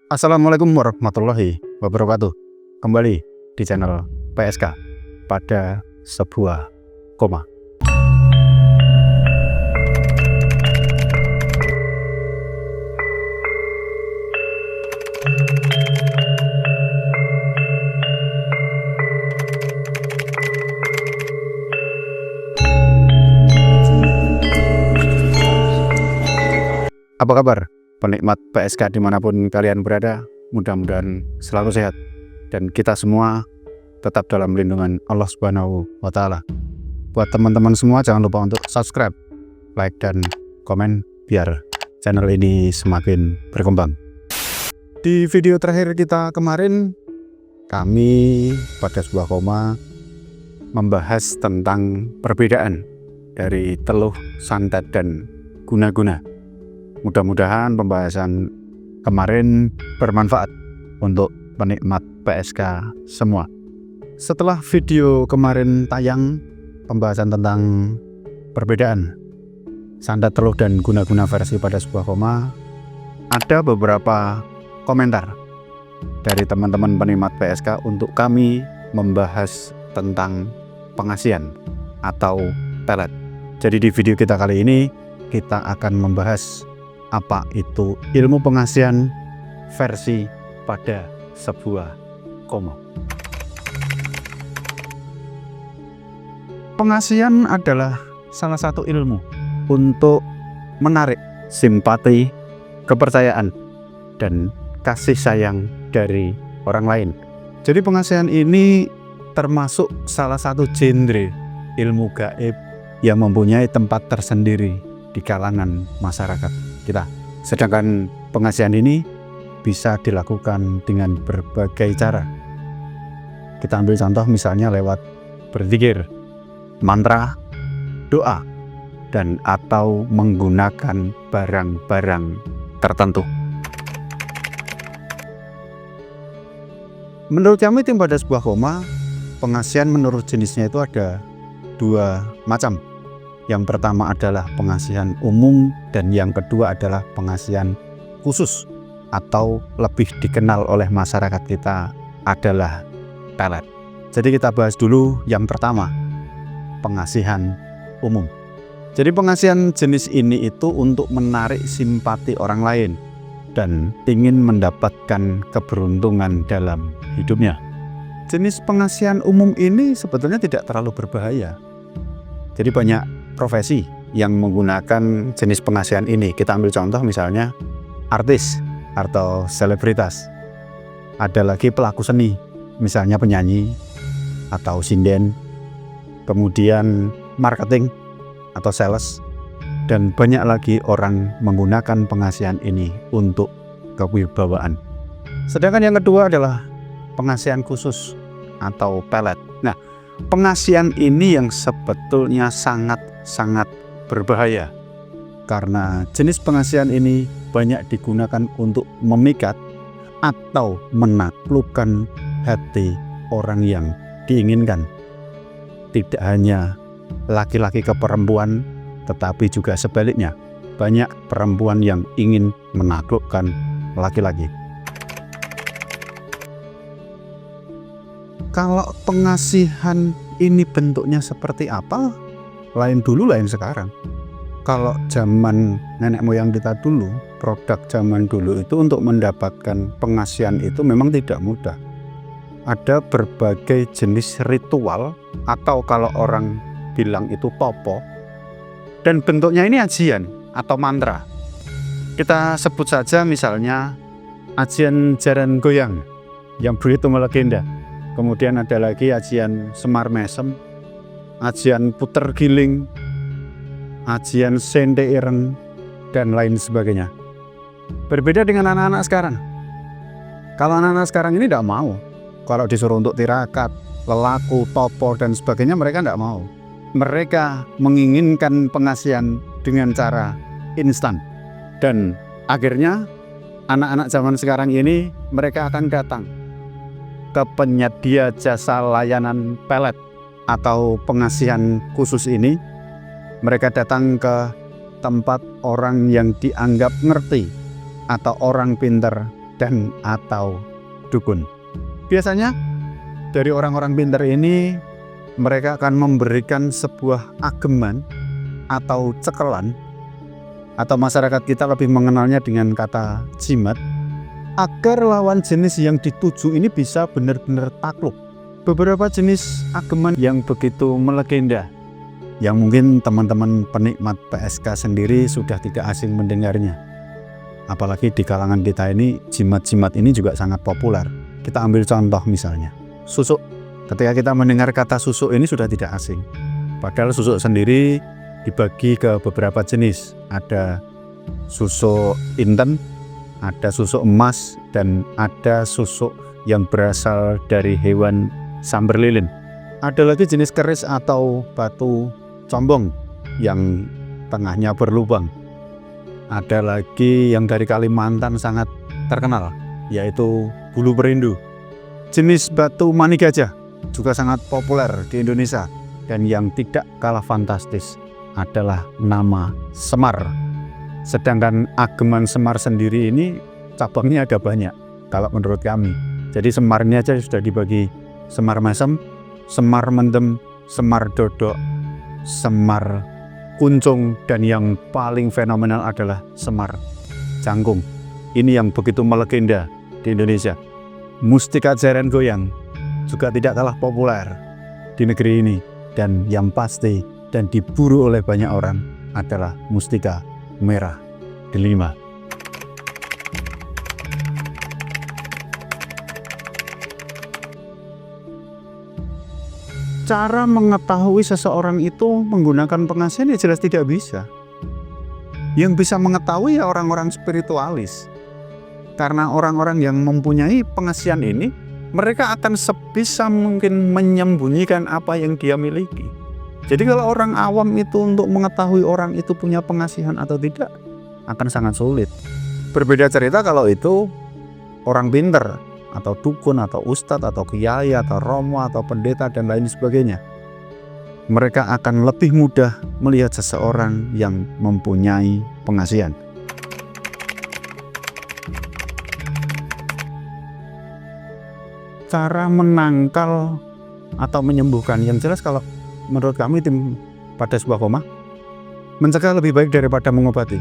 Assalamualaikum warahmatullahi wabarakatuh. Kembali di channel PSK pada sebuah koma. Apa kabar penikmat PSK dimanapun kalian berada? Mudah-mudahan selalu sehat dan kita semua tetap dalam lindungan Allah Subhanahu wa Ta'ala. Buat teman-teman semua, jangan lupa untuk subscribe, like, dan komen biar channel ini semakin berkembang. Di video terakhir kita kemarin, kami pada sebuah koma membahas tentang perbedaan dari teluh, santet, dan guna-guna. Mudah-mudahan pembahasan kemarin bermanfaat untuk penikmat PSK semua. Setelah video kemarin tayang, pembahasan tentang perbedaan santet, teluh, dan guna-guna versi pada sebuah koma, ada beberapa komentar dari teman-teman penikmat PSK untuk kami membahas tentang pengasihan atau pelet. Jadi di video kita kali ini kita akan membahas apa itu ilmu pengasihan versi pada sebuah koma. Pengasihan adalah salah satu ilmu untuk menarik simpati, kepercayaan, dan kasih sayang dari orang lain. Jadi pengasihan ini termasuk salah satu genre ilmu gaib yang mempunyai tempat tersendiri di kalangan masyarakat kita. Sedangkan pengasihan ini bisa dilakukan dengan berbagai cara. Kita ambil contoh misalnya lewat berzikir, mantra, doa, dan atau menggunakan barang-barang tertentu. Menurut kami tim pada sebuah koma, pengasihan menurut jenisnya itu ada dua macam. Yang pertama adalah pengasihan umum dan yang kedua adalah pengasihan khusus atau lebih dikenal oleh masyarakat kita adalah pelet. Jadi kita bahas dulu yang pertama, pengasihan umum. Jadi pengasihan jenis ini itu untuk menarik simpati orang lain dan ingin mendapatkan keberuntungan dalam hidupnya. Jenis pengasihan umum ini sebetulnya tidak terlalu berbahaya. Jadi banyak profesi yang menggunakan jenis pengasihan ini. Kita ambil contoh misalnya artis atau selebritas. Ada lagi pelaku seni, misalnya penyanyi atau sinden. Kemudian marketing atau sales. Dan banyak lagi orang menggunakan pengasihan ini untuk kewibawaan. Sedangkan yang kedua adalah pengasihan khusus atau pelet. Nah, pengasihan ini yang sebetulnya sangat berbahaya karena jenis pengasihan ini banyak digunakan untuk memikat atau menaklukkan hati orang yang diinginkan. Tidak hanya laki-laki ke perempuan, tetapi juga sebaliknya. Banyak perempuan yang ingin menaklukkan laki-laki. Kalau pengasihan ini bentuknya seperti apa? Lain dulu, lain sekarang. Kalau zaman nenek moyang kita dulu, produk zaman dulu itu untuk mendapatkan pengasihan itu memang tidak mudah. Ada berbagai jenis ritual atau kalau orang bilang itu topo. Dan bentuknya ini ajian atau mantra. Kita sebut saja misalnya ajian jaran goyang yang begitu melegenda. Kemudian ada lagi ajian semar mesem, ajian puter giling, ajian sente ireng, dan lain sebagainya. Berbeda dengan anak-anak sekarang. Kalau anak-anak sekarang ini tidak mau. Kalau disuruh untuk tirakat, lelaku, topo, dan sebagainya mereka tidak mau. Mereka menginginkan pengasihan dengan cara instan. Dan akhirnya anak-anak zaman sekarang ini mereka akan datang ke penyedia jasa layanan pelet atau pengasihan khusus ini. Mereka datang ke tempat orang yang dianggap ngerti atau orang pintar dan atau dukun. Biasanya dari orang-orang pintar ini mereka akan memberikan sebuah ageman atau cekelan, atau masyarakat kita lebih mengenalnya dengan kata jimat, agar lawan jenis yang dituju ini bisa benar-benar takluk. Beberapa jenis ageman yang begitu melegenda, yang mungkin teman-teman penikmat PSK sendiri sudah tidak asing mendengarnya. Apalagi di kalangan kita ini, jimat-jimat ini juga sangat populer. Kita ambil contoh misalnya, susuk. Ketika kita mendengar kata susuk ini sudah tidak asing. Padahal susuk sendiri dibagi ke beberapa jenis. Ada susuk inten, ada susuk emas, dan ada susuk yang berasal dari hewan samber lilin. Ada lagi jenis keris atau batu combong yang tengahnya berlubang. Ada lagi yang dari Kalimantan sangat terkenal, yaitu bulu perindu. Jenis batu mani gajah juga sangat populer di Indonesia. Dan yang tidak kalah fantastis adalah nama Semar. Sedangkan ageman Semar sendiri ini cabangnya ada banyak kalau menurut kami. Jadi Semarnya aja sudah dibagi Semar Mesem, Semar Mendem, Semar Dodok, Semar Kuncung, dan yang paling fenomenal adalah Semar Jangkung. Ini yang begitu melegenda di Indonesia. Mustika Jaren Goyang juga tidak kalah populer di negeri ini, dan yang pasti dan diburu oleh banyak orang adalah mustika merah delima. Cara mengetahui seseorang itu menggunakan pengasihan ya jelas tidak bisa. Yang bisa mengetahui ya orang-orang spiritualis. Karena orang-orang yang mempunyai pengasihan ini, mereka akan sebisa mungkin menyembunyikan apa yang dia miliki. Jadi kalau orang awam itu untuk mengetahui orang itu punya pengasihan atau tidak, akan sangat sulit. Berbeda cerita kalau itu orang pinter, atau dukun, atau ustadz, atau kiai, atau romo, atau pendeta, dan lain sebagainya. Mereka akan lebih mudah melihat seseorang yang mempunyai pengasihan. Cara menangkal atau menyembuhkan, yang jelas kalau menurut kami tim pada sebuah koma, mencegah lebih baik daripada mengobati.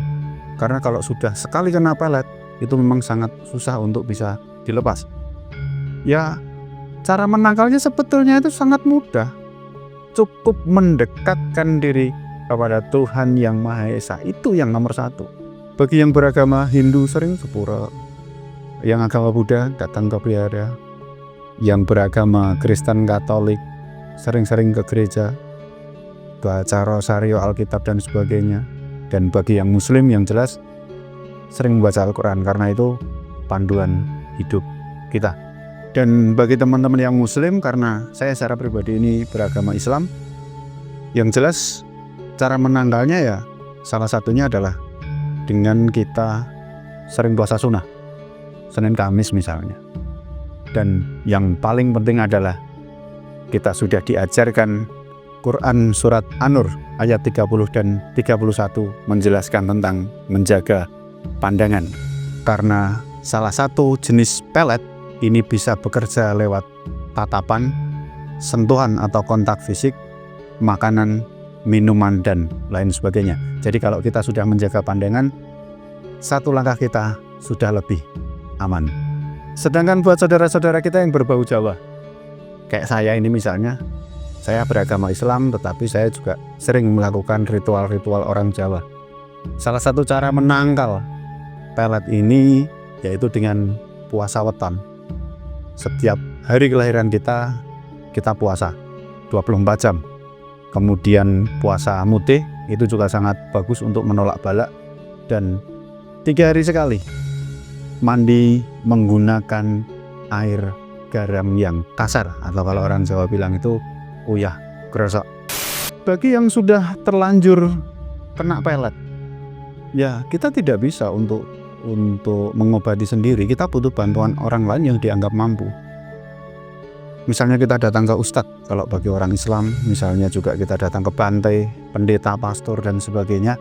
Karena kalau sudah sekali kena pelet, itu memang sangat susah untuk bisa dilepas. Ya, cara menangkalnya sebetulnya itu sangat mudah. Cukup mendekatkan diri kepada Tuhan Yang Maha Esa, itu yang nomor satu. Bagi yang beragama Hindu sering sepura, yang agama Buddha datang ke wihara, yang beragama Kristen Katolik sering-sering ke gereja, baca rosario, Alkitab, dan sebagainya. Dan bagi yang Muslim yang jelas sering membaca Al-Quran, karena itu panduan hidup kita. Dan bagi teman-teman yang Muslim, karena saya secara pribadi ini beragama Islam, yang jelas cara menangkalnya ya salah satunya adalah dengan kita sering puasa sunnah, Senin Kamis misalnya. Dan yang paling penting adalah kita sudah diajarkan Quran surat An-Nur ayat 30 dan 31 menjelaskan tentang menjaga pandangan. Karena salah satu jenis pelet ini bisa bekerja lewat tatapan, sentuhan atau kontak fisik, makanan, minuman, dan lain sebagainya. Jadi kalau kita sudah menjaga pandangan, satu langkah kita sudah lebih aman. Sedangkan buat saudara-saudara kita yang berbau Jawa, kayak saya ini misalnya, saya beragama Islam tetapi saya juga sering melakukan ritual-ritual orang Jawa. Salah satu cara menangkal pelet ini yaitu dengan puasa weton. Setiap hari kelahiran kita puasa 24 jam. Kemudian puasa mutih itu juga sangat bagus untuk menolak balak. Dan 3 hari sekali mandi menggunakan air garam yang kasar, atau kalau orang Jawa bilang itu uyah gresok. Bagi yang sudah terlanjur kena pelet, ya kita tidak bisa untuk mengobati sendiri. Kita butuh bantuan orang lain yang dianggap mampu. Misalnya kita datang ke ustadz, kalau bagi orang Islam misalnya juga kita datang ke bantai, pendeta, pastor, dan sebagainya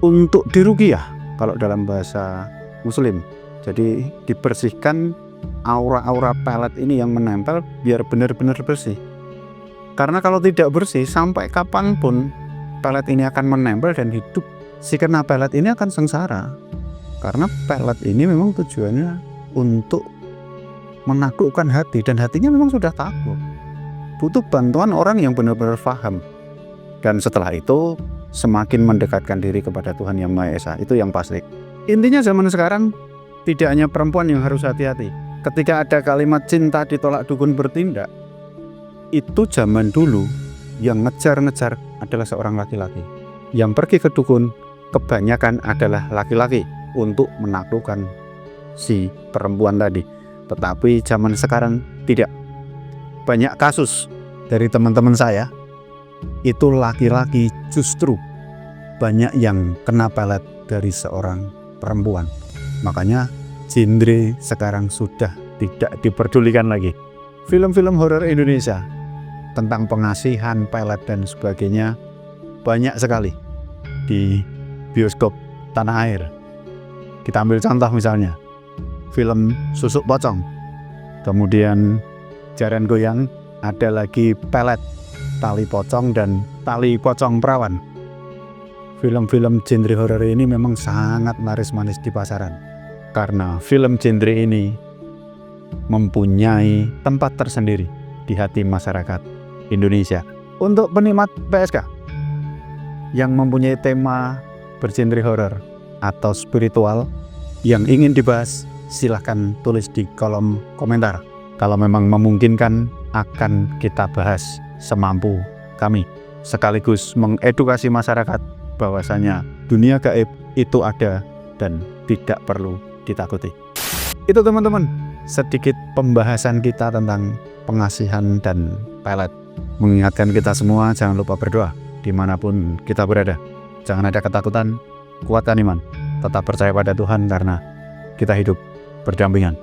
untuk diruqyah kalau dalam bahasa Muslim. Jadi dibersihkan aura-aura pelet ini yang menempel biar benar-benar bersih. Karena kalau tidak bersih, sampai kapanpun pelet ini akan menempel dan hidup. Si kena pelet ini akan sengsara. Karena pelet ini memang tujuannya untuk menaklukkan hati, dan hatinya memang sudah takut. Butuh bantuan orang yang benar-benar paham. Dan setelah itu semakin mendekatkan diri kepada Tuhan Yang Maha Esa. Itu yang pasti. Intinya zaman sekarang tidak hanya perempuan yang harus hati-hati. Ketika ada kalimat cinta ditolak dukun bertindak, itu zaman dulu yang ngejar-ngejar adalah seorang laki-laki. Yang pergi ke dukun kebanyakan adalah laki-laki untuk menaklukkan si perempuan tadi. Tetapi zaman sekarang tidak. Banyak kasus dari teman-teman saya, itu laki-laki justru banyak yang kena pelet dari seorang perempuan. Makanya genre sekarang sudah tidak diperdulikan lagi. Film-film horor Indonesia tentang pengasihan, pelet dan sebagainya banyak sekali di bioskop tanah air. Kita ambil contoh misalnya film Susuk Pocong, kemudian Jaran Goyang, ada lagi pelet, Tali Pocong dan Tali Pocong Perawan. Film-film genre horor ini memang sangat laris manis di pasaran, karena film genre ini mempunyai tempat tersendiri di hati masyarakat Indonesia. Untuk penikmat PSK yang mempunyai tema bergenre horor atau spiritual yang ingin dibahas, silahkan tulis di kolom komentar. Kalau memang memungkinkan, akan kita bahas semampu kami, sekaligus mengedukasi masyarakat bahwasanya dunia gaib itu ada dan tidak perlu ditakuti. Itu teman-teman, sedikit pembahasan kita tentang pengasihan dan pelet. Mengingatkan kita semua jangan lupa berdoa dimanapun kita berada. Jangan ada ketakutan, kuatkan iman, tetap percaya pada Tuhan karena kita hidup berdampingan.